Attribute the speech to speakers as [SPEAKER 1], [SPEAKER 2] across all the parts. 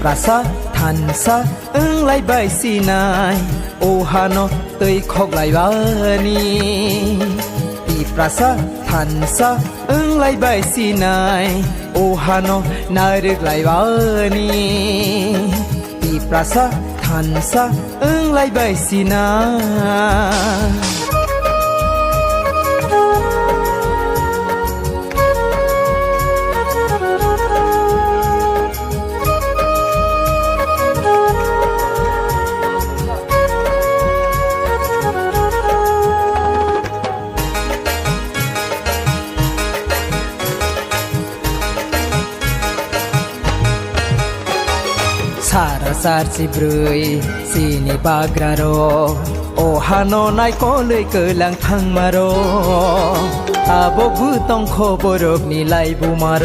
[SPEAKER 1] ปราสาทันซะไลใบสีนายโอฮานอเตยคอกไลวานีปีปราสาทันซะไลใบสีนายโอฮานอนารึกไลวานีปีปราสาทันซะไลใบสีนาสารสารสิบรุยสีนิบากระโรโอฮานอนายก็เลยเกิดหลังทังมาโรตาบกุต้องขบรบนิไลบุมาโร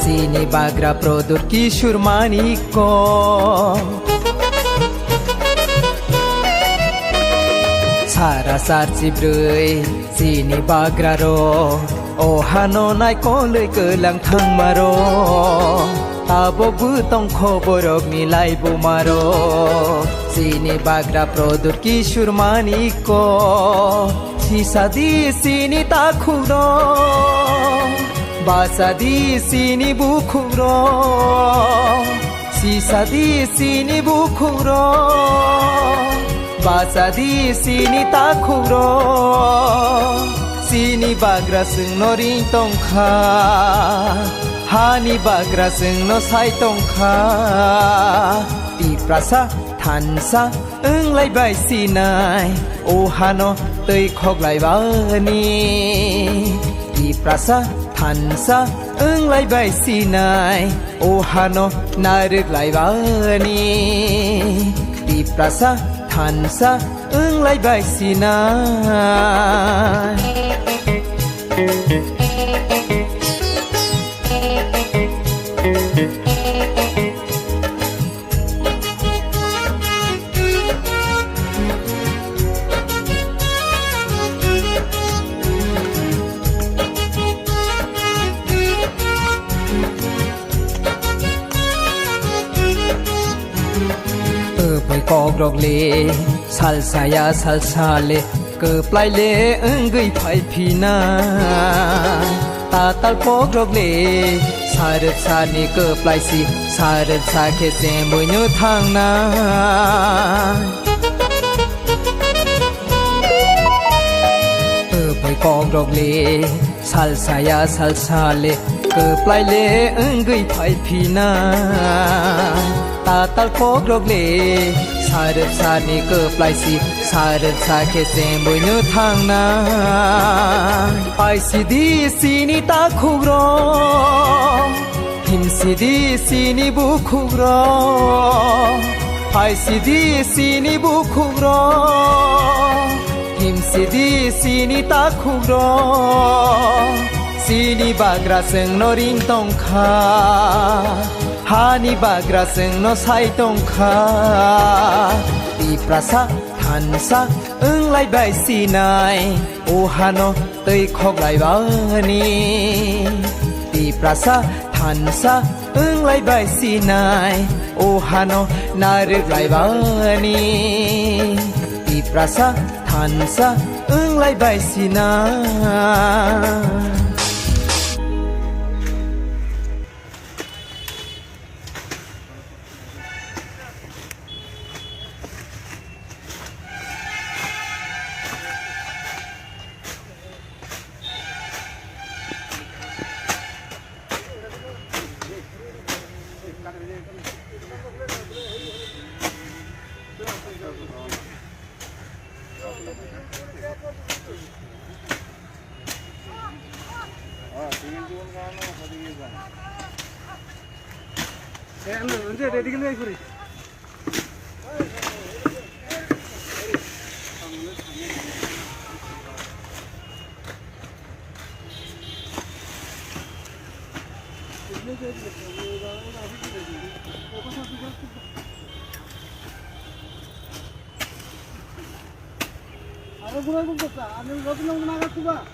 [SPEAKER 1] สีนิบากระโปรดุรกิชุรมานิโกสารสารสิบรุยสีนิบากระโรโอฮานอนายก็เลยเกิดหลังทังมาโรตาบกุต้องขบรบนิไลบุมาโรสีนิบากระโปรดุรกิชุรมานิโกทีสาดีสีนิตาคุโรบาสาดีสีนิบุคุโรสีสาดีสีนิบุคุโรบาสาดีสีนิตาคุโรสีนิบากระสึงโนริงตงคาฮานิบากระสึงโนไซตงคาปีปราสาทันซะไลใบสีนายโอฮานอเตยคอกไลวานีปีปราสาทันซะไลใบสีนายโอฮานอนารึกไลวานีปีปราสาทันซะไลใบสีนายกอกรอกเลสัลสายาสัลซาเลเกิดปลายเลกึยไผพีนาตาตัลกอกรอกเลสารสานีเกิดปลายสีสารสาเคเซมวยเนื้อทางนาไปกอกรอกเลสัลสายาสัลซาเลเกิดปลายเลกึยไผพีนาตาตัลกอกรอกเลสารสานีเกิดปลายสีสารสาเคเซมวยเนื้อทางนาไปสีดีสีนิตาคุโรหิมสีดีสีนิบุคุโรไปสีดีสีนิบุคุโรหิมสีดีสีนิตาคุโรสีนิบากระสึงโนริงตงคาฮานิบากระสึงโนไซตงคาปีปราสาทันซะไลใบสีนายโอฮานอเตยคอกไลวานีปีปราสาทันซะไลใบสีนายโอฮานอนารึกไลวานีปีปราสาทันซะไลใบสีนา언제 레디길래 그래? 아래 보라고 떴다. 안에 여기 나가고 봐.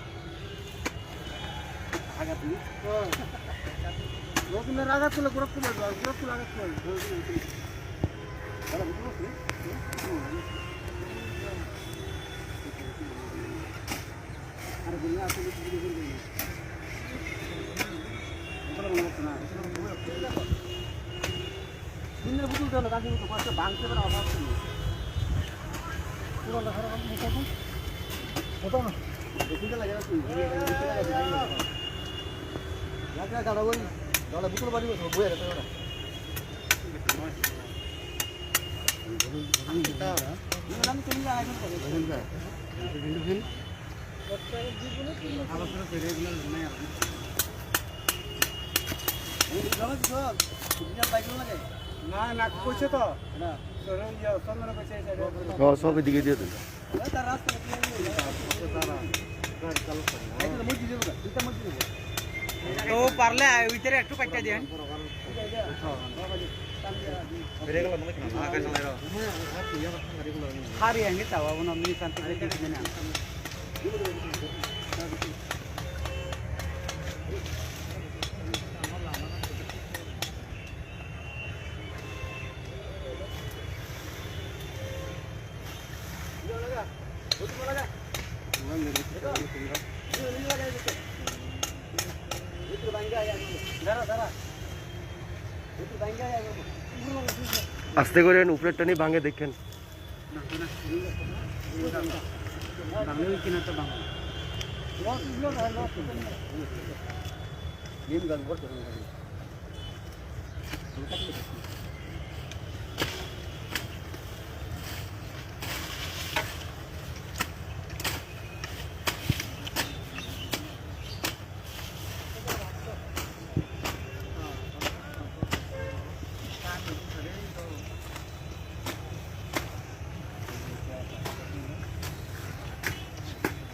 [SPEAKER 1] 아가들.
[SPEAKER 2] রোজনা রাগা তুলে গ্রুপ তুলে গ্রুপ তুলে আগা তুলে আরে বুঝলো কি আরে দুনিয়া আসলে কি করে গেল এটা মনে হচ্ছে না দিনের বুঝল দাও না কাকে তো কষ্ট ভাঙতে পারে অভাব নেই পুরো লেখার কাম মুখাবো কত না দেখিতে লাগে না তুই লাগা গাড়া বই গাড়া বুকুল বাড়ি বই আছে না আমি তুমি যা আইবেন করে আলোচনা করে রেগুলার নাই আর এই গাছ গাছ দুনিয়া লাগলো লাগে না না কইছে তো না সরল ইয়া সামনে কইছে এটা
[SPEAKER 3] সব দিকে দিয়ে দেন
[SPEAKER 2] তার রাস্তা তারা গাড়ি চালু করে এটা মজি দেব না দুইটা মজি দেব তো পারলে ভিতরে একটু কাটটা দেন রেগুলার মানে কি আকাশ লাগাও হ্যাঁ আপনি ইয়া কথা রেগুলার হারি আঙ্গে তাও না আমি শান্তি করে দিতে না
[SPEAKER 3] আস্তে করেন উপরেরটা নিয়ে ভাঙে দেখেন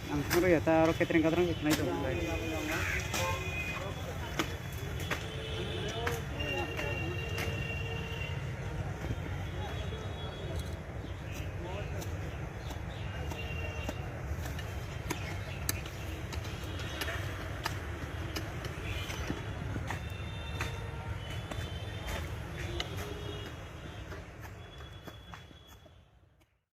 [SPEAKER 2] Ang puro ya, taruh catering-catering, naik tuh.